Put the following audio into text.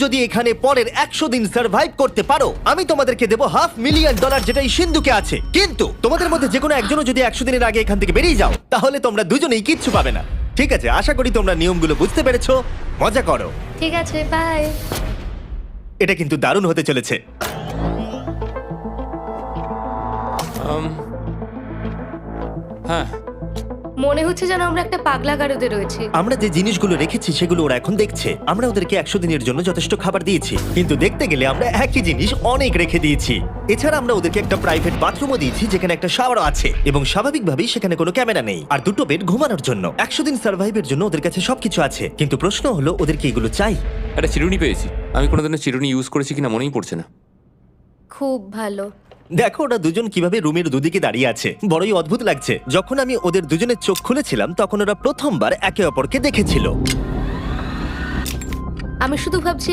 যদি এখানে পরের 100 দিন সার্ভাইভ করতে পারো আমি তোমাদেরকে দেবো $500,000 যেটা এই সিন্ধুকে আছে। কিন্তু তোমাদের মধ্যে যে কোনো একজনও যদি 100 দিনের আগে এখান থেকে বেরিয়ে যাও তাহলে তোমরা দুজনেই কিচ্ছু পাবে না। ঠিক আছে, আশা করি তোমরা নিয়মগুলো বুঝতে পেরেছো। মজা করো। ঠিক আছে, বাই। এটা কিন্তু দারুণ হতে চলেছে। হ্যাঁ, মনে হচ্ছে যেন আমরা একটা পাগলা গারদে রয়েছি। আমরা যে জিনিসগুলো রেখেছি সেগুলো ওরা এখন দেখছে। আমরা ওদেরকে 100 দিনের জন্য যথেষ্ট খাবার দিয়েছি, কিন্তু দেখতে গেলে আমরা একই জিনিস অনেক রেখে দিয়েছি। এছাড়া আমরা ওদেরকে একটা প্রাইভেট বাথরুমও দিয়েছি যেখানে একটা শাওয়ারও আছে, এবং স্বাভাবিকভাবেই সেখানে কোনো ক্যামেরা নেই, আর দুটো বেড ঘুমানোর জন্য। 100 দিন সার্ভাইভের জন্য ওদের কাছে সবকিছু আছে, কিন্তু প্রশ্ন হলো ওদেরকে এগুলো চাই। একটা চিরুনি পেয়েছি। আমি কোনোদিনও চিরুনি ইউজ করেছি কিনা মনেই পড়ছে না। খুব ভালো। দেখো ওরা দুজন কিভাবে রুমের দুদিকে দাঁড়িয়ে আছে, বড়ই অদ্ভুত লাগছে। যখন আমি ওদের দুজনের চোখ খুলেছিলাম তখন ওরা প্রথমবার একে অপরকে দেখেছিল। আমি শুধু ভাবছি